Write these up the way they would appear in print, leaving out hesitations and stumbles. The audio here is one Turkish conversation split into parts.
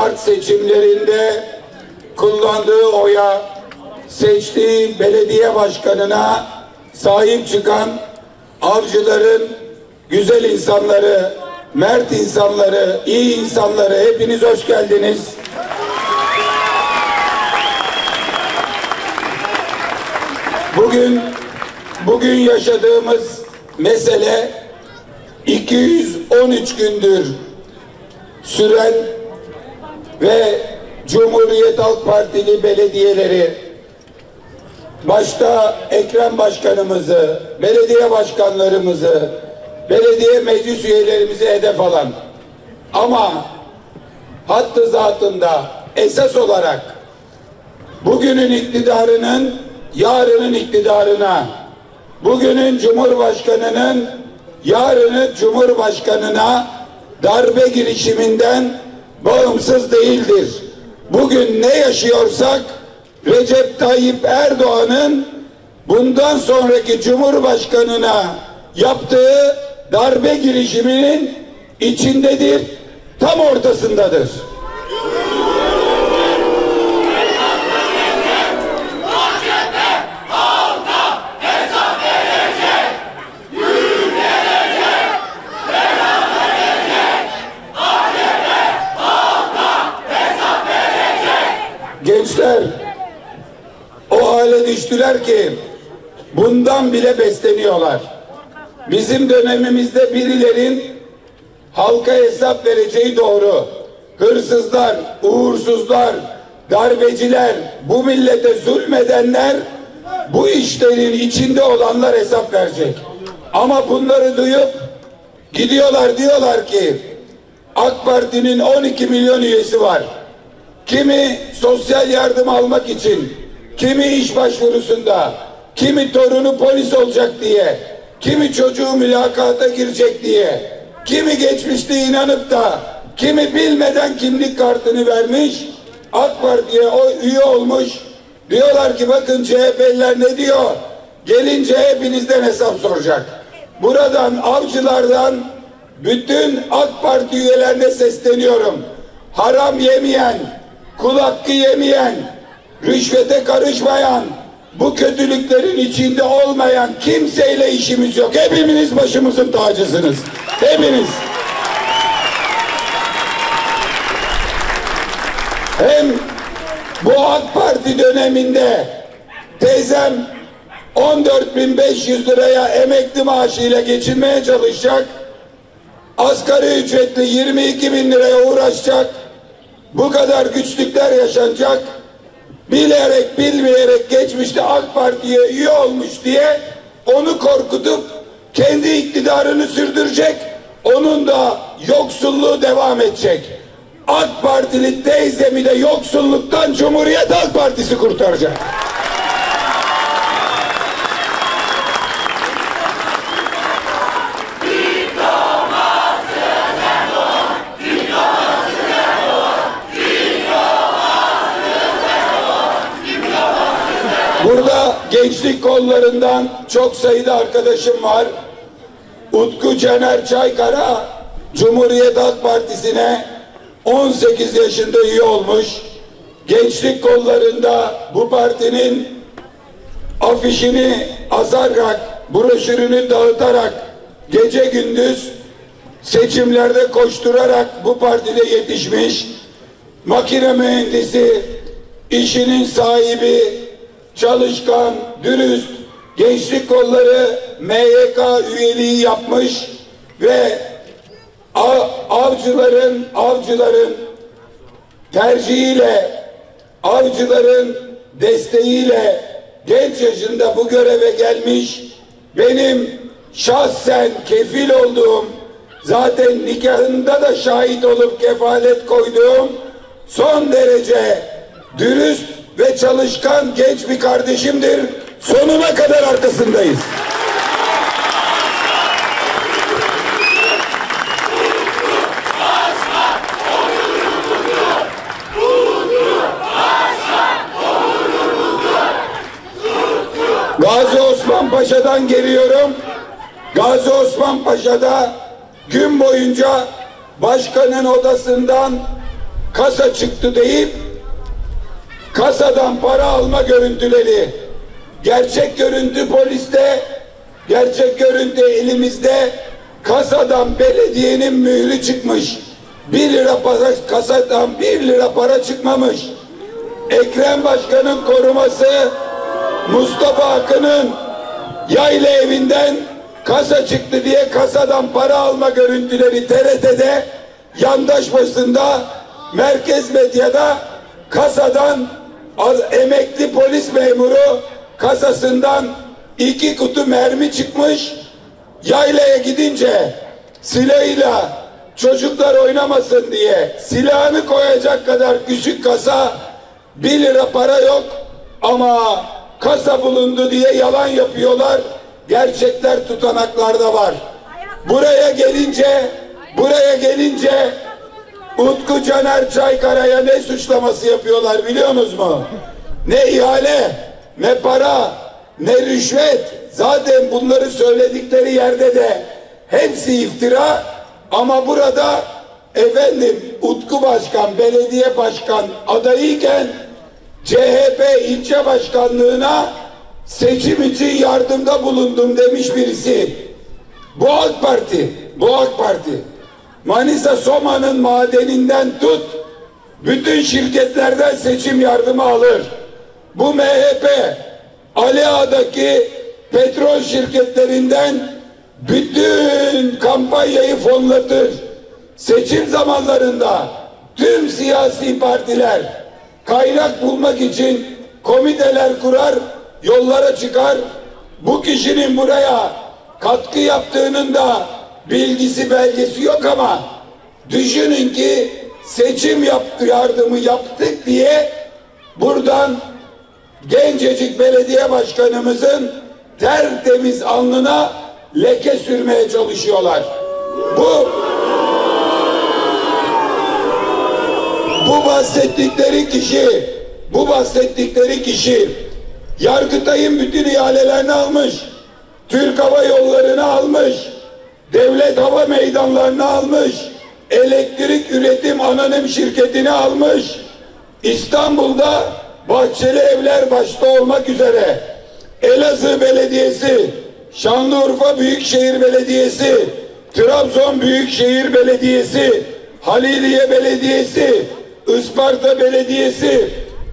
Mart seçimlerinde kullandığı oya seçtiği belediye başkanına sahip çıkan Avcıların güzel insanları, mert insanları, iyi insanları, hepiniz hoş geldiniz. Bugün yaşadığımız mesele 213 gündür süren ve Cumhuriyet Halk Partili belediyeleri, başta Ekrem Başkanımızı, belediye başkanlarımızı, belediye meclis üyelerimizi hedef alan ama hattı zatında esas olarak bugünün iktidarının yarının iktidarına, bugünün Cumhurbaşkanının yarının Cumhurbaşkanına darbe girişiminden bağımsız değildir. Bugün ne yaşıyorsak Recep Tayyip Erdoğan'ın bundan sonraki Cumhurbaşkanına yaptığı darbe girişiminin içindedir, tam ortasındadır. Gençler o hale düştüler ki bundan bile besleniyorlar. Bizim dönemimizde birilerin halka hesap vereceği doğru. Hırsızlar, uğursuzlar, darbeciler, bu millete zulmedenler, bu işlerin içinde olanlar hesap verecek. Ama bunları duyup gidiyorlar, diyorlar ki AK Parti'nin 12 milyon üyesi var. Kimi sosyal yardım almak için, kimi iş başvurusunda, kimi torunu polis olacak diye, kimi çocuğu mülakata girecek diye, kimi geçmişte inanıp da, kimi bilmeden kimlik kartını vermiş, AK Parti'ye üye olmuş. Diyorlar ki bakın CHP'liler ne diyor? Gelince hepinizden hesap soracak. Buradan, avcılardan bütün AK Parti üyelerine sesleniyorum. Haram yemeyen, kul hakkı yemeyen, rüşvete karışmayan, bu kötülüklerin içinde olmayan kimseyle işimiz yok. Hepiniz başımızın tacısınız. Hepiniz. Hem bu AK Parti döneminde teyzem 14.500 liraya emekli maaşıyla geçinmeye çalışacak. Asgari ücretli 22.000 liraya uğraşacak. Bu kadar güçlükler yaşanacak. Bilerek bilmeyerek geçmişte AK Parti'ye üye olmuş diye onu korkutup kendi iktidarını sürdürecek. Onun da yoksulluğu devam edecek. AK Partili teyzemi de yoksulluktan Cumhuriyet Halk Partisi kurtaracak. Burada gençlik kollarından çok sayıda arkadaşım var. Utku Caner Çaykara Cumhuriyet Halk Partisi'ne 18 yaşında üye olmuş. Gençlik kollarında bu partinin afişini asarak, broşürünü dağıtarak, gece gündüz seçimlerde koşturarak bu partide yetişmiş. Makine mühendisi, işinin sahibi, çalışkan, dürüst, gençlik kolları MYK üyeliği yapmış ve avcıların tercihiyle, avcıların desteğiyle genç yaşında bu göreve gelmiş. Benim şahsen kefil olduğum, zaten nikahında da şahit olup kefalet koyduğum son derece dürüst ve çalışkan genç bir kardeşimdir. Sonuna kadar arkasındayız. Gazi Osman Paşa'dan geliyorum. Gazi Osman Paşa'da gün boyunca başkanın odasından kasa çıktı deyip kasadan para alma görüntüleri, gerçek görüntü poliste, gerçek görüntü elimizde. Kasadan belediyenin mührü çıkmış. 1 lira para, kasadan 1 lira para çıkmamış. Ekrem Başkan'ın koruması Mustafa Akın'ın yayla evinden kasa çıktı diye kasadan para alma görüntüleri TRT'de, yandaş basında, merkez medyada kasadan emekli polis memuru kasasından 2 kutu mermi çıkmış. Yaylaya gidince silahıyla çocuklar oynamasın diye silahını koyacak kadar küçük kasa, 1 lira para yok ama kasa bulundu diye yalan yapıyorlar. Gerçekler tutanaklarda var. Buraya gelince Utku Caner Çaykara'ya ne suçlaması yapıyorlar biliyorsunuz mu? Ne ihale, ne para, ne rüşvet. Zaten bunları söyledikleri yerde de hepsi iftira. Ama burada efendim Utku Başkan, belediye başkan adayıyken CHP ilçe başkanlığına seçim için yardımda bulundum demiş birisi. Bu AK Parti, bu AK Parti. Manisa Soma'nın madeninden tut, bütün şirketlerden seçim yardımı alır. Bu MHP, Ali Ağa'daki petrol şirketlerinden bütün kampanyayı fonlatır. Seçim zamanlarında tüm siyasi partiler kaynak bulmak için komiteler kurar, yollara çıkar. Bu kişinin buraya katkı yaptığının da bilgisi belgesi yok ama düşünün ki seçim yardımı yaptık diye buradan gencecik belediye başkanımızın tertemiz alnına leke sürmeye çalışıyorlar. Bu bahsettikleri kişi Yargıtay'ın bütün ihalelerini almış, Türk Hava Yolları'nı almış, devlet hava meydanlarını almış, elektrik üretim anonim şirketini almış, İstanbul'da Bahçeli Evler başta olmak üzere Elazığ Belediyesi, Şanlıurfa Büyükşehir Belediyesi, Trabzon Büyükşehir Belediyesi, Haliliye Belediyesi, Isparta Belediyesi,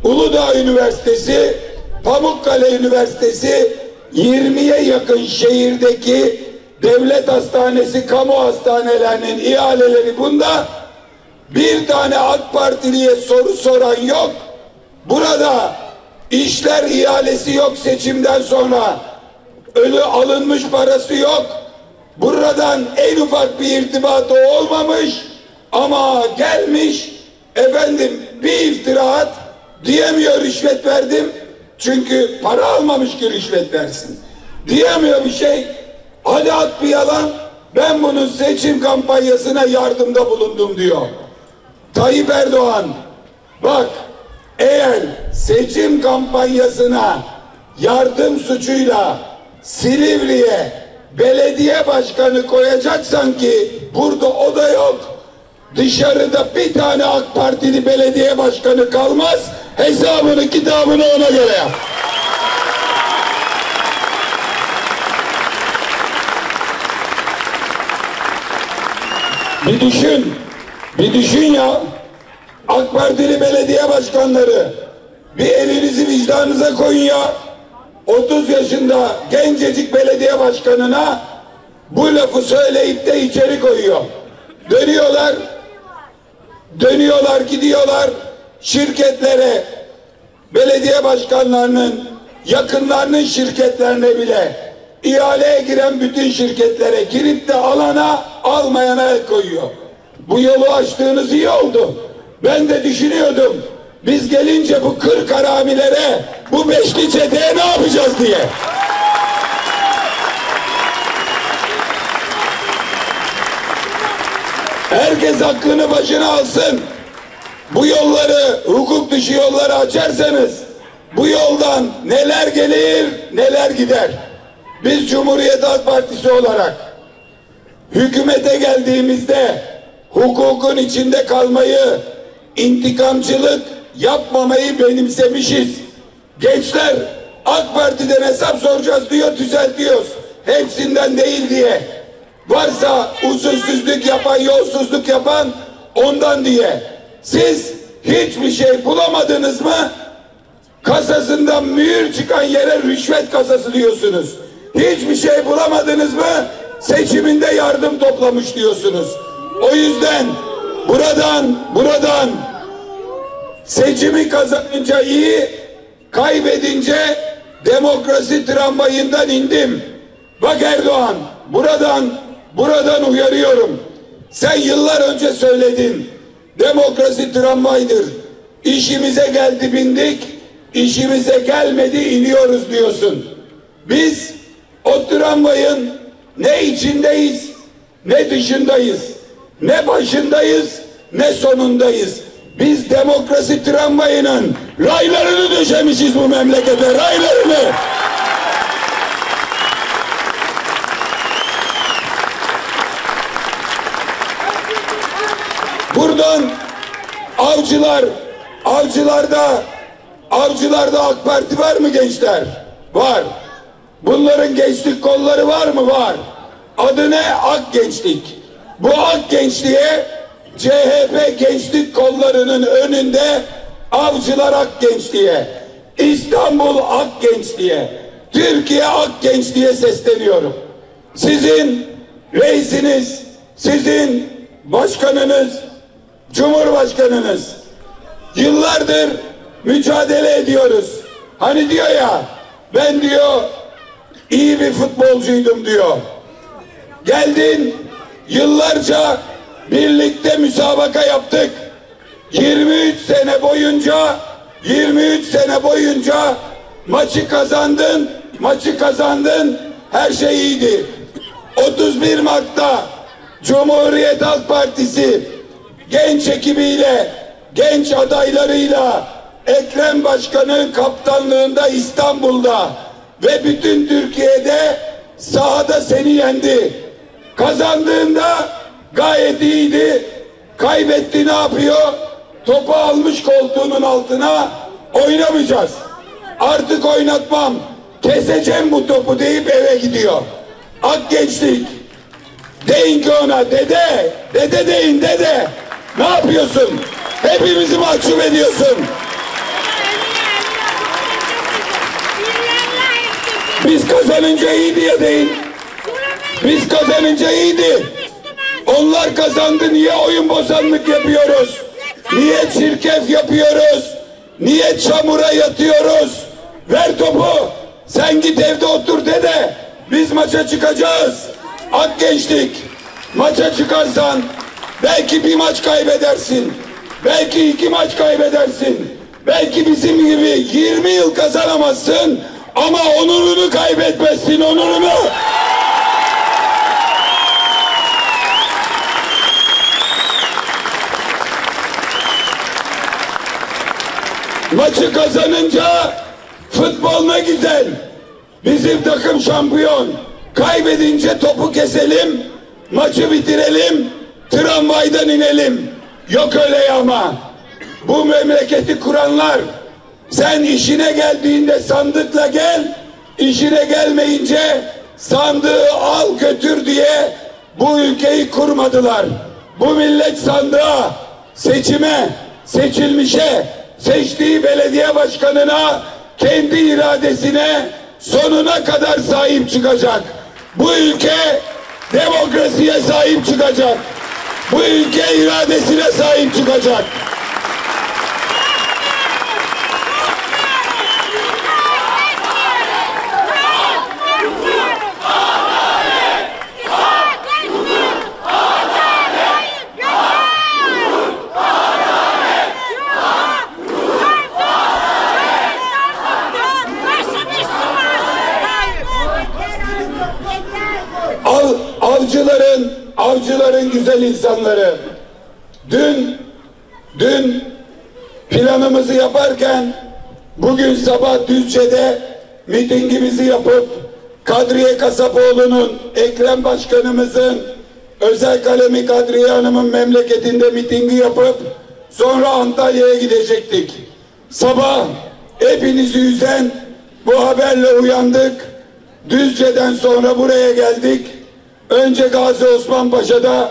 Uludağ Üniversitesi, Pamukkale Üniversitesi, 20'ye yakın şehirdeki devlet hastanesi, kamu hastanelerinin ihaleleri bunda. Bir tane AK Partiliye soru soran yok. Burada işler ihalesi yok seçimden sonra. Ölü alınmış parası yok. Buradan en ufak bir irtibatı olmamış ama gelmiş efendim bir iftira at, diyemiyor rüşvet verdim. Çünkü para almamış ki rüşvet versin. Diyemiyor bir şey. Hadi at bir yalan. Ben bunun seçim kampanyasına yardımda bulundum diyor. Tayyip Erdoğan bak, eğer seçim kampanyasına yardım suçuyla Silivri'ye belediye başkanı koyacaksan ki burada o da yok. Dışarıda bir tane AK Partili belediye başkanı kalmaz. Hesabını kitabını ona göre yap. Bir düşün ya. AK Partili belediye başkanları, bir elinizi vicdanınıza koyun ya. 30 yaşında gencecik belediye başkanına bu lafı söyleyip de içeri koyuyor. Dönüyorlar gidiyorlar şirketlere, belediye başkanlarının yakınlarının şirketlerine bile, ihaleye giren bütün şirketlere girip de alana almayana el koyuyor. Bu yolu açtığınız iyi oldu. Ben de düşünüyordum, biz gelince bu 40 haramilere, bu beşli çeteye ne yapacağız diye. Herkes aklını başına alsın. Bu yolları, hukuk dışı yolları açarsanız bu yoldan neler gelir, neler gider. Biz Cumhuriyet Halk Partisi olarak hükümete geldiğimizde hukukun içinde kalmayı, intikamcılık yapmamayı benimsemişiz. Gençler AK Parti'den hesap soracağız diyor, düzeltiyoruz. Hepsinden değil diye. Varsa usulsüzlük yapan, yolsuzluk yapan ondan diye. Siz hiçbir şey bulamadınız mı? Kasasından mühür çıkan yere rüşvet kasası diyorsunuz. Hiçbir şey bulamadınız mı? Seçiminde yardım toplamış diyorsunuz. O yüzden buradan seçimi kazanınca iyi, kaybedince demokrasi tramvayından indim. Bak Erdoğan, buradan uyarıyorum. Sen yıllar önce söyledin. Demokrasi tramvaydır. İşimize geldi bindik, işimize gelmedi iniyoruz diyorsun. Biz o tramvayın ne içindeyiz, ne dışındayız, ne başındayız, ne sonundayız. Biz demokrasi tramvayının raylarını döşemişiz bu memlekete, raylarını. Buradan avcılarda AK Parti var mı gençler? Var. Bunların gençlik kolları var mı? Var. Adı ne? Ak Gençlik. Bu Ak Gençliğe CHP gençlik kollarının önünde Avcılar Ak Gençliğe, İstanbul Ak Gençliğe, Türkiye Ak Gençliğe sesleniyorum. Sizin reisiniz, sizin başkanınız, Cumhurbaşkanınız yıllardır mücadele ediyoruz. Hani diyor ya, ben diyor iyi bir futbolcuydum diyor. Geldin, yıllarca birlikte müsabaka yaptık. 23 sene boyunca maçı kazandın, her şey iyiydi. 31 Mart'ta Cumhuriyet Halk Partisi genç ekibiyle, genç adaylarıyla Ekrem Başkan'ın kaptanlığında İstanbul'da ve bütün Türkiye'de sahada seni yendi. Kazandığında gayet iyiydi. Kaybetti, ne yapıyor? Topu almış koltuğunun altına, oynamayacağız. Artık oynatmam, keseceğim bu topu deyip eve gidiyor. Ak Gençlik, deyin ki ona dede, dede deyin dede. Ne yapıyorsun? Hepimizi mahcup ediyorsun. Biz kazanınca iyi diye deyin. Biz kazanınca iyiydi. Onlar kazandı, niye oyun bozanlık yapıyoruz? Niye çirkef yapıyoruz? Niye çamura yatıyoruz? Ver topu. Sen git evde otur dede. Biz maça çıkacağız. Ak Gençlik, maça çıkarsan belki bir maç kaybedersin. Belki 2 maç kaybedersin. Belki bizim gibi 20 yıl kazanamazsın. Ama onurunu kaybetmezsin, onurunu. Maçı kazanınca futbol ne güzel. Bizim takım şampiyon. Kaybedince topu keselim, maçı bitirelim, tramvaydan inelim. Yok öyle ama. Bu memleketi kuranlar, sen işine geldiğinde sandıkla gel, işine gelmeyince sandığı al götür diye bu ülkeyi kurmadılar. Bu millet sandığa, seçime, seçilmişe, seçtiği belediye başkanına, kendi iradesine sonuna kadar sahip çıkacak. Bu ülke demokrasiye sahip çıkacak. Bu ülke iradesine sahip çıkacak. Avcıların güzel insanları. Dün planımızı yaparken bugün sabah Düzce'de mitingimizi yapıp Kadriye Kasapoğlu'nun, Ekrem Başkanımızın özel kalemi Kadriye Hanım'ın memleketinde mitingi yapıp sonra Antalya'ya gidecektik. Sabah hepinizi üzen bu haberle uyandık. Düzce'den sonra buraya geldik. Önce Gazi Osman Paşa'da,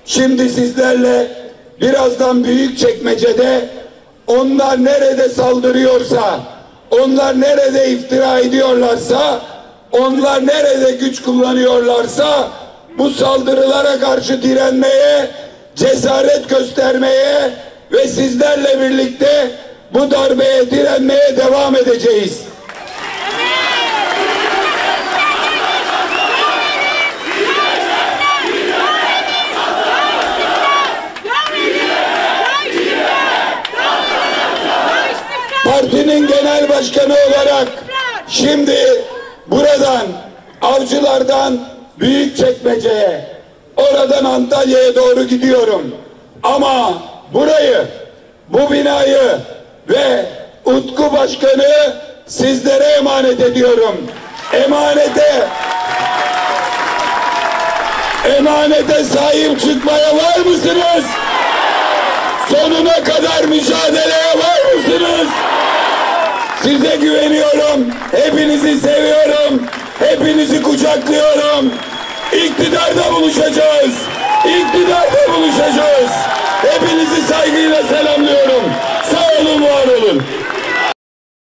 şimdi sizlerle birazdan Büyükçekmece'de. Onlar nerede saldırıyorsa, onlar nerede iftira ediyorlarsa, onlar nerede güç kullanıyorlarsa bu saldırılara karşı direnmeye, cesaret göstermeye ve sizlerle birlikte bu darbeye direnmeye devam edeceğiz. Partinin genel başkanı olarak şimdi buradan Avcılar'dan Büyükçekmece'ye, oradan Antalya'ya doğru gidiyorum. Ama burayı, bu binayı ve Utku Başkanı sizlere emanet ediyorum. Emanete sahip çıkmaya var mısınız? Sonuna kadar mücadeleye var mısınız? Size güveniyorum. Hepinizi seviyorum. Hepinizi kucaklıyorum. İktidarda buluşacağız. İktidarda buluşacağız. Hepinizi saygıyla selamlıyorum. Sağ olun, var olun.